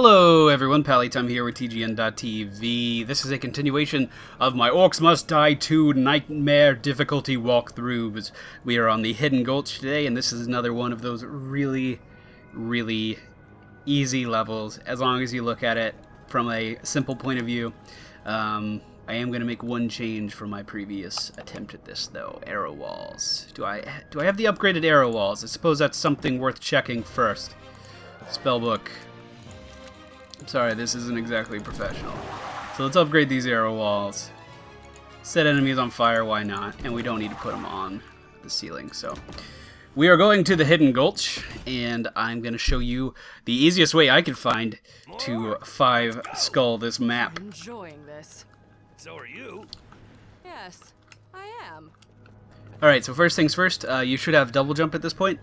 Hello everyone, Pallytime here with TGN.TV. This is a continuation of my Orcs Must Die 2 Nightmare difficulty walkthroughs. We are on the Hidden Gulch today, and this is another one of those really easy levels, as long as you look at it from a simple point of view. I am going to make one change from my previous attempt at this, though. Arrow walls. Do I have the upgraded arrow walls? I suppose that's something worth checking first. Spellbook. Sorry, this isn't exactly professional. So let's upgrade these arrow walls. Set enemies on fire, why not? And we don't need to put them on the ceiling. So we are going to the Hidden Gulch, and I'm going to show you the easiest way I could find to 5-skull this map. Enjoying this. So are you. Yes, I am. Alright, so first things first, you should have double jump at this point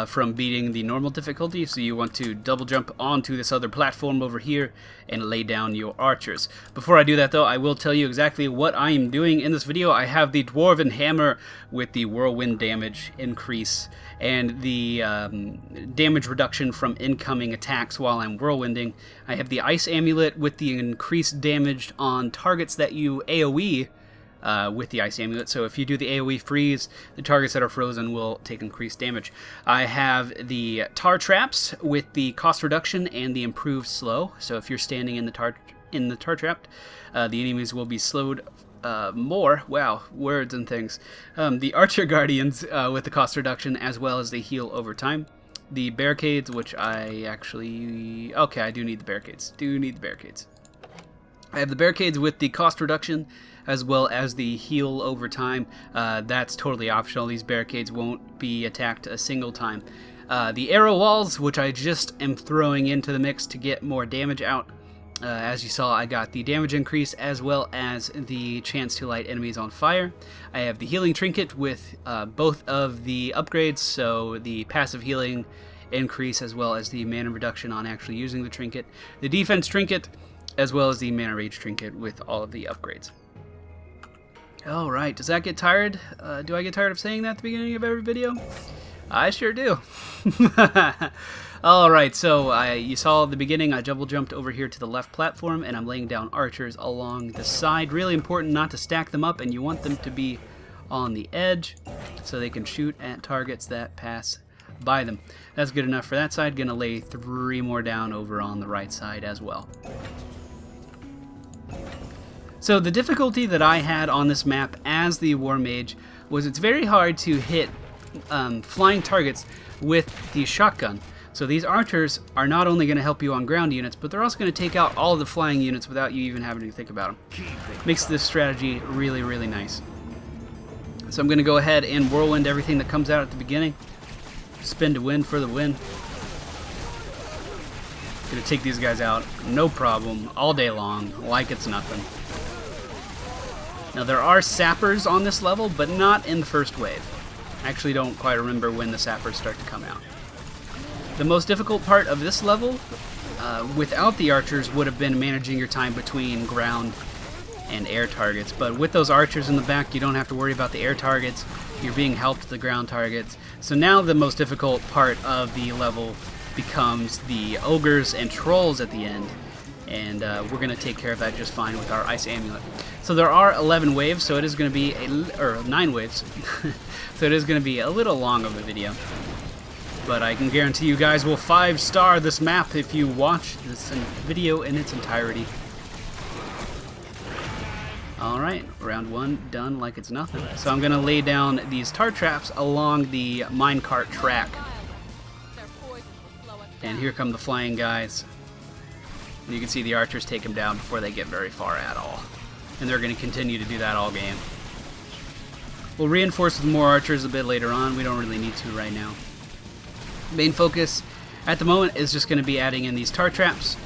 from beating the normal difficulty, so you want to double jump onto this other platform over here and lay down your archers. Before I do that though, I will tell you exactly what I am doing in this video. I have the Dwarven Hammer with the whirlwind damage increase and the damage reduction from incoming attacks while I'm whirlwinding. I have the Ice Amulet with the increased damage on targets that you AoE with the Ice Amulet, so if you do the AoE freeze, the targets that are frozen will take increased damage. I have the tar traps with the cost reduction and the improved slow, so if you're standing in the tar trap, the enemies will be slowed more. Wow, words and things. The Archer Guardians with the cost reduction, as well as the heal over time. The barricades, which I actually... Okay, I do need the barricades. I have the barricades with the cost reduction, as well as the heal over time. That's totally optional. These barricades won't be attacked a single time. The arrow walls, which I just am throwing into the mix to get more damage out. As you saw, I got the damage increase as well as the chance to light enemies on fire. I have the healing trinket with both of the upgrades, so the passive healing increase as well as the mana reduction on actually using the trinket. The defense trinket as well as the mana rage trinket with all of the upgrades. Alright, does that get tired? Do I get tired of saying that at the beginning of every video? I sure do. Alright, so you saw at the beginning I double jumped over here to the left platform, and I'm laying down archers along the side. Really important not to stack them up, and you want them to be on the edge so they can shoot at targets that pass by them. That's good enough for that side. Gonna lay 3 more down over on the right side as well. So the difficulty that I had on this map as the War Mage was it's very hard to hit flying targets with the shotgun. So these archers are not only going to help you on ground units, but they're also going to take out all the flying units without you even having to think about them. Makes this strategy really nice. So I'm going to go ahead and whirlwind everything that comes out at the beginning. Spin to win for the win. Going to take these guys out, no problem, all day long, like it's nothing. Now there are sappers on this level, but not in the first wave. I actually don't quite remember when the sappers start to come out. The most difficult part of this level, without the archers, would have been managing your time between ground and air targets. But with those archers in the back, you don't have to worry about the air targets. You're being helped to the ground targets. So now the most difficult part of the level becomes the ogres and trolls at the end. And we're going to take care of that just fine with our Ice Amulet. So there are 11 waves, so it is going to be, or 9 waves, so it is going to be a little long of a video. But I can guarantee you guys will 5-star this map if you watch this video in its entirety. Alright, round 1 done like it's nothing. So I'm going to lay down these tar traps along the minecart track. And here come the flying guys. You can see the archers take them down before they get very far at all. And they're going to continue to do that all game. We'll reinforce with more archers a bit later on. We don't really need to right now. Main focus at the moment is just going to be adding in these tar traps.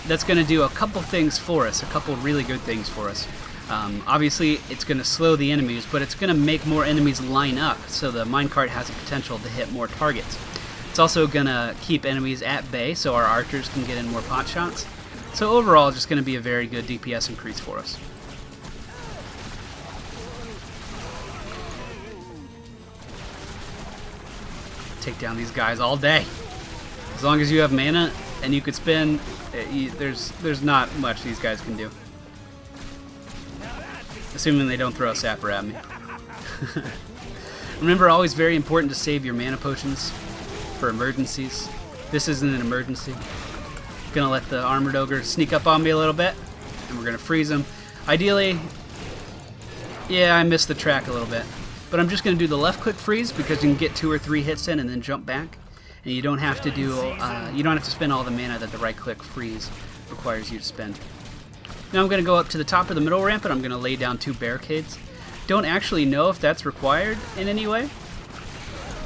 That's going to do a couple things for us, a couple really good things for us. Obviously, it's going to slow the enemies, but it's going to make more enemies line up, so the minecart has the potential to hit more targets. It's also going to keep enemies at bay, so our archers can get in more pot shots. So overall, it's just going to be a very good DPS increase for us. Take down these guys all day. As long as you have mana, and you could spin. There's not much these guys can do. Assuming they don't throw a sapper at me. Remember, always very important to save your mana potions for emergencies. This isn't an emergency. Gonna let the armored ogre sneak up on me a little bit, and we're gonna freeze him. Ideally, yeah, I missed the track a little bit, but I'm just gonna do the left click freeze because you can get 2 or 3 hits in and then jump back, and you don't have to do you don't have to spend all the mana that the right click freeze requires you to spend. Now I'm gonna go up to the top of the middle ramp and I'm gonna lay down 2 barricades. Don't actually know if that's required in any way.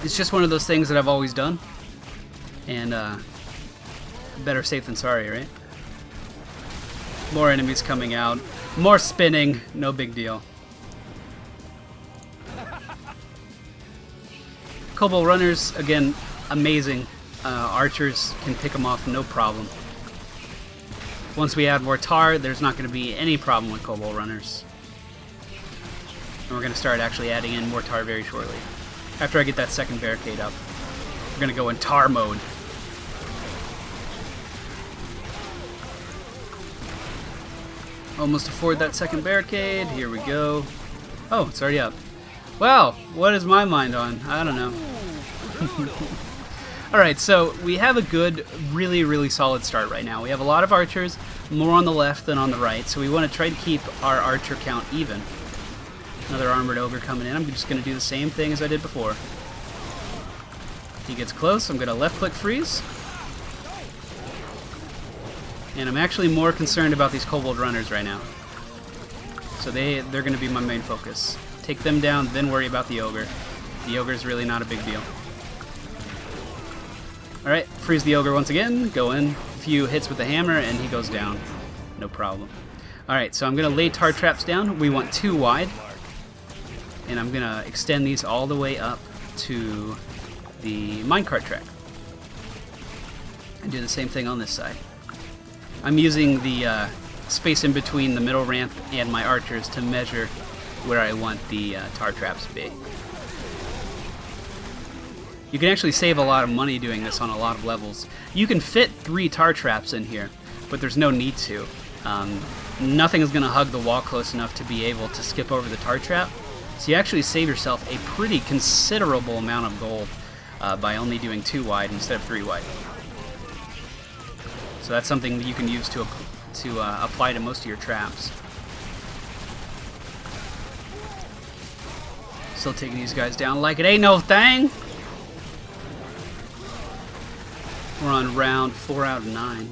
It's just one of those things that I've always done, and better safe than sorry, right? More enemies coming out, more spinning, no big deal. Kobold runners, again, amazing. Archers can pick them off no problem. Once we add more tar, there's not going to be any problem with kobold runners. And we're going to start actually adding in more tar very shortly. After I get that second barricade up, we're going to go in tar mode. Almost afford that second barricade. Here we go. Oh, it's already up. Wow, what is my mind on? I don't know. Alright, so we have a good, really solid start right now. We have a lot of archers, more on the left than on the right, so we want to try to keep our archer count even. Another armored ogre coming in. I'm just going to do the same thing as I did before. He gets close, I'm going to left click freeze. And I'm actually more concerned about these kobold runners right now. So they're going to be my main focus. Take them down, then worry about the ogre. The ogre's really not a big deal. Alright, freeze the ogre once again, go in, a few hits with the hammer, and he goes down. No problem. Alright, so I'm going to lay tar traps down. We want 2 wide. And I'm going to extend these all the way up to the minecart track. And do the same thing on this side. I'm using the space in between the middle ramp and my archers to measure where I want the tar traps to be. You can actually save a lot of money doing this on a lot of levels. You can fit 3 tar traps in here, but there's no need to. Nothing is going to hug the wall close enough to be able to skip over the tar trap. So you actually save yourself a pretty considerable amount of gold by only doing 2 wide instead of 3 wide. So that's something that you can use to apply to most of your traps. Still taking these guys down like it ain't no thing. We're on round 4 out of 9.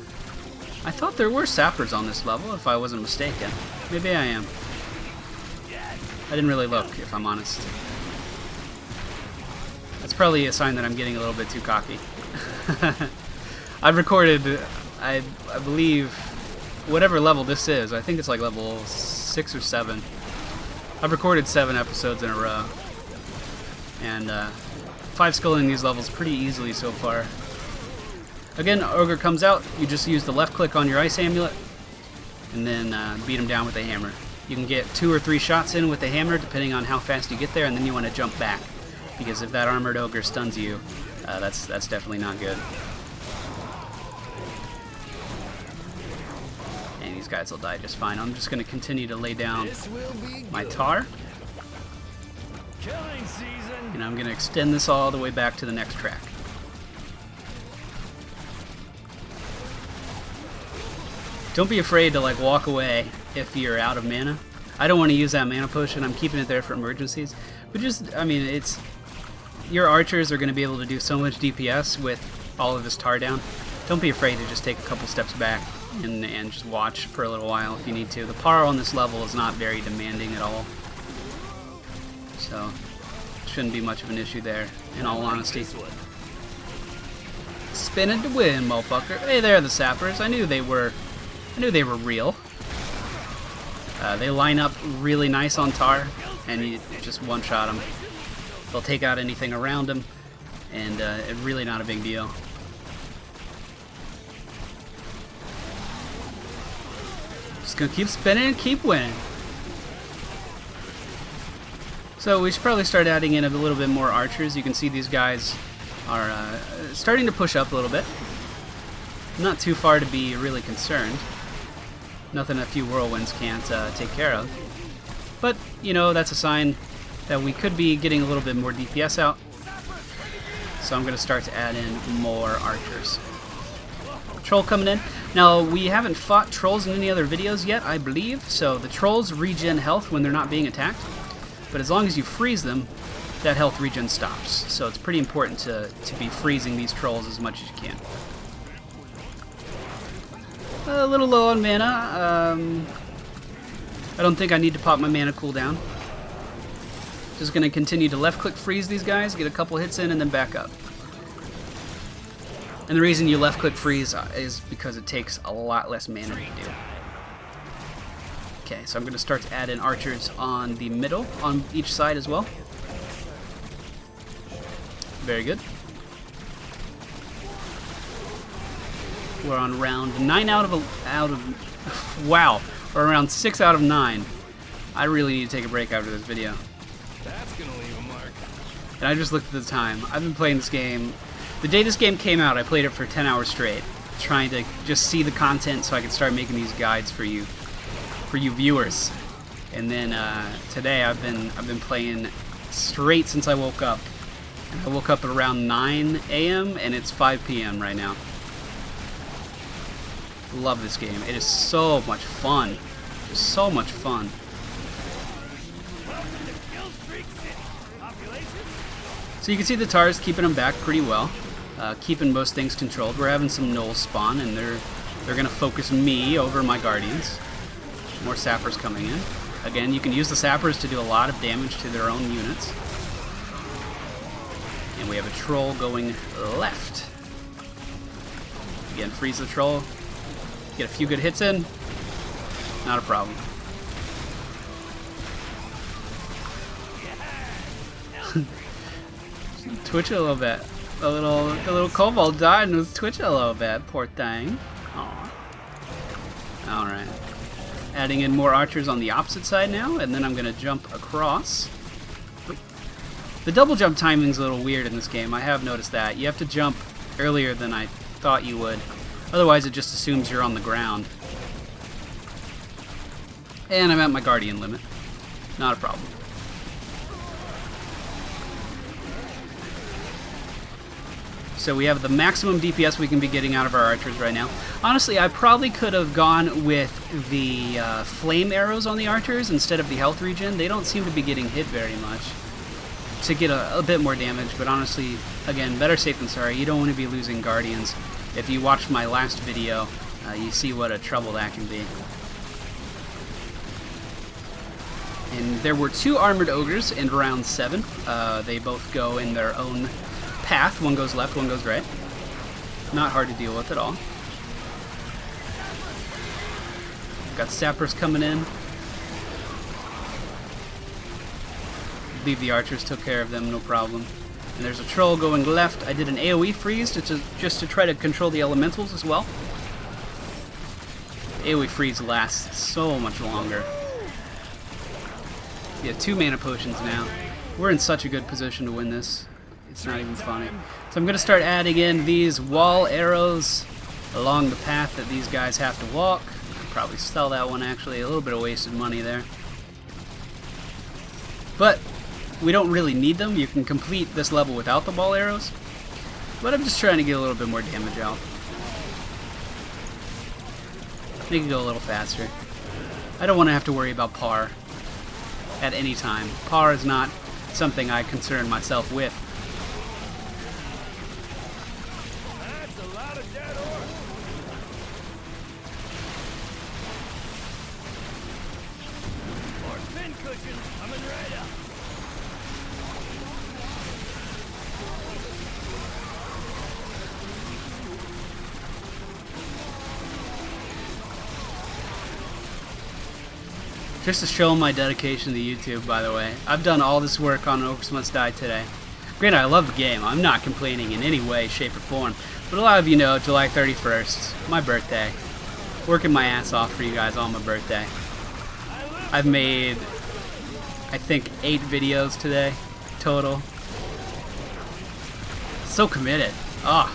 I thought there were sappers on this level, if I wasn't mistaken. Maybe I am. I didn't really look, if I'm honest. That's probably a sign that I'm getting a little bit too cocky. I've recorded, I believe, whatever level this is. I think it's like level 6 or 7. I've recorded 7 episodes in a row. And 5-skilling these levels pretty easily so far. Again, ogre comes out, you just use the left click on your ice amulet, and then beat him down with a hammer. You can get 2 or 3 shots in with the hammer depending on how fast you get there, and then you want to jump back, because if that armored ogre stuns you, that's definitely not good. And these guys will die just fine. I'm just going to continue to lay down my tar, and I'm going to extend this all the way back to the next track. Don't be afraid to like walk away if you're out of mana. I don't want to use that mana potion. I'm keeping it there for emergencies. But just, I mean, it's your archers are going to be able to do so much DPS with all of this tar down. Don't be afraid to just take a couple steps back and just watch for a little while if you need to. The power on this level is not very demanding at all. So, shouldn't be much of an issue there, in all honesty. Spinning to win, motherfucker. Hey there, the sappers. I knew they were real. They line up really nice on tar, and you just one-shot them. They'll take out anything around them, and it's really not a big deal. Just gonna keep spinning and keep winning. So we should probably start adding in a little bit more archers. You can see these guys are starting to push up a little bit. Not too far to be really concerned. Nothing a few whirlwinds can't take care of. But, you know, that's a sign that we could be getting a little bit more DPS out. So I'm going to start to add in more archers. Troll coming in. Now, we haven't fought trolls in any other videos yet, I believe. So the trolls regen health when they're not being attacked. But as long as you freeze them, that health regen stops. So it's pretty important to be freezing these trolls as much as you can. A little low on mana. I don't think I need to pop my mana cooldown. Just going to continue to left-click freeze these guys, get a couple hits in, and then back up. And the reason you left-click freeze is because it takes a lot less mana to do. Okay, so I'm going to start to add in archers on the middle, on each side as well. Very good. We're on round 9 out of wow, we're around 6 out of 9. I really need to take a break after this video. That's gonna leave a mark. And I just looked at the time. I've been playing this game. The day this game came out, I played it for 10 hours straight, trying to just see the content so I could start making these guides for you viewers. And then today I've been playing straight since I woke up. I woke up at around 9 a.m. and it's 5 p.m. right now. Love this game. It is so much fun. Just so much fun. So you can see the Tars keeping them back pretty well, keeping most things controlled. We're having some gnolls spawn, and they're going to focus me over my guardians. More sappers coming in. Again, you can use the sappers to do a lot of damage to their own units. And we have a troll going left. Again, freeze the troll. Get a few good hits in. Not a problem. Twitch a little bit. The little kobold died and was twitching a little bit. Poor thing. Aw. Alright. Adding in more archers on the opposite side now, and then I'm going to jump across. The double jump timing's a little weird in this game. I have noticed that. You have to jump earlier than I thought you would. Otherwise, it just assumes you're on the ground. And I'm at my guardian limit. Not a problem. So we have the maximum DPS we can be getting out of our archers right now. Honestly, I probably could have gone with the flame arrows on the archers instead of the health regen. They don't seem to be getting hit very much to get a bit more damage, but honestly, again, better safe than sorry. You don't want to be losing guardians. If you watched my last video, you see what a trouble that can be. And there were 2 armored ogres in round 7. They both go in their own path. One goes left, one goes right. Not hard to deal with at all. Got sappers coming in. I believe the archers took care of them, no problem. And there's a troll going left. I did an AoE freeze just to try to control the elementals as well. The AoE freeze lasts so much longer. Yeah, 2 mana potions now. We're in such a good position to win this. It's not even funny. So I'm going to start adding in these wall arrows along the path that these guys have to walk. I'll probably sell that one actually. A little bit of wasted money there. But we don't really need them. You can complete this level without the ball arrows. But I'm just trying to get a little bit more damage out. Make it go a little faster. I don't want to have to worry about par at any time. Par is not something I concern myself with. That's a lot of dead orcs. Orc pin cushions coming right up. Just to show my dedication to YouTube, by the way. I've done all this work on Orcs Must Die today. Granted, I love the game. I'm not complaining in any way, shape, or form. But a lot of you know, July 31st, my birthday. Working my ass off for you guys on my birthday. I've made, I think, 8 videos today, total. So committed. Oh,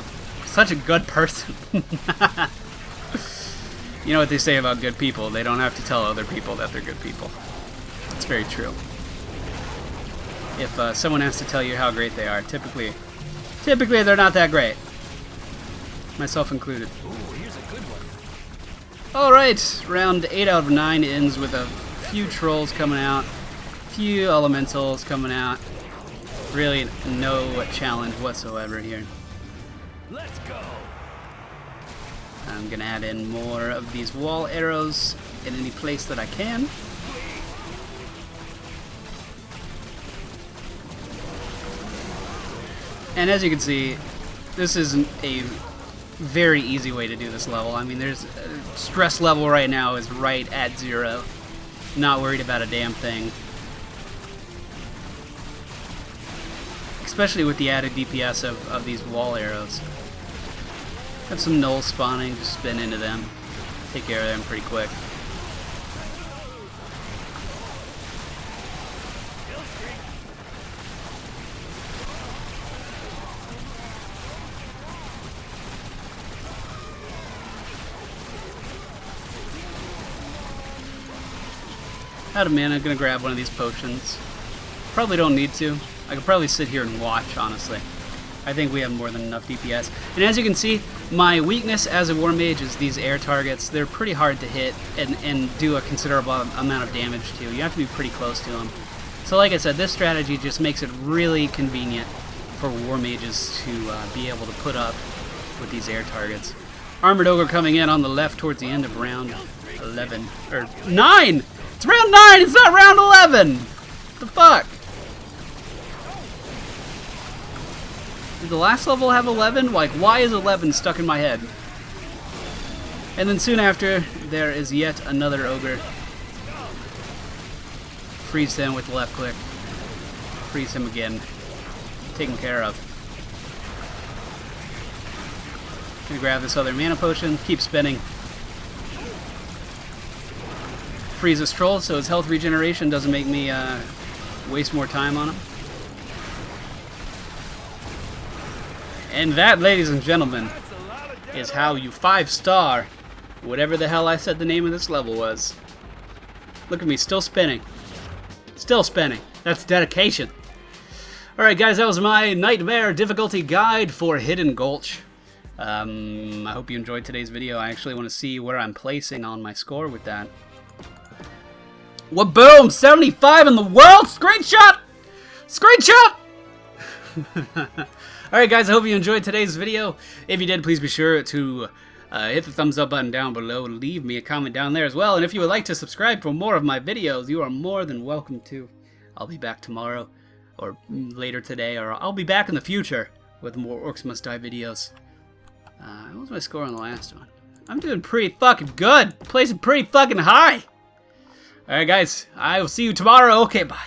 Such a good person. You know what they say about good people? They don't have to tell other people that they're good people. It's very true. If someone has to tell you how great they are, typically they're not that great. Myself included. Ooh, here's a good one. Alright, round 8 out of 9 ends with a few trolls coming out, few elementals coming out. Really no challenge whatsoever here. Let's go. I'm gonna add in more of these wall arrows in any place that I can. And as you can see, this is a very easy way to do this level. I mean, there's stress level right now is right at 0. Not worried about a damn thing. Especially with the added DPS of these wall arrows. Have some gnolls spawning, just spin into them. Take care of them pretty quick. Out of mana, gonna grab one of these potions. Probably don't need to. I could probably sit here and watch, honestly. I think we have more than enough DPS. And as you can see, my weakness as a war mage is these air targets. They're pretty hard to hit and do a considerable amount of damage to. You have to be pretty close to them. So like I said, this strategy just makes it really convenient for war mages to be able to put up with these air targets. Armored Ogre coming in on the left towards the end of round 11. Or 9! It's round 9! It's not round 11! What the fuck? Did the last level have 11? Like, why is 11 stuck in my head? And then soon after, there is yet another ogre. Freeze him with the left click. Freeze him again. Taken care of. Gonna grab this other mana potion. Keep spinning. Freeze this troll so his health regeneration doesn't make me waste more time on him. And that, ladies and gentlemen, is how you 5-star whatever the hell I said the name of this level was. Look at me, still spinning. Still spinning. That's dedication. Alright guys, that was my nightmare difficulty guide for Hidden Gulch. I hope you enjoyed today's video. I actually want to see where I'm placing on my score with that. What boom! 75 in the world! Screenshot! Screenshot! Alright guys, I hope you enjoyed today's video. If you did, please be sure to hit the thumbs up button down below. Leave me a comment down there as well. And if you would like to subscribe for more of my videos, you are more than welcome to. I'll be back tomorrow, or later today, or I'll be back in the future with more Orcs Must Die videos. What was my score on the last one? I'm doing pretty fucking good. Placing pretty fucking high. Alright guys, I will see you tomorrow. Okay, bye.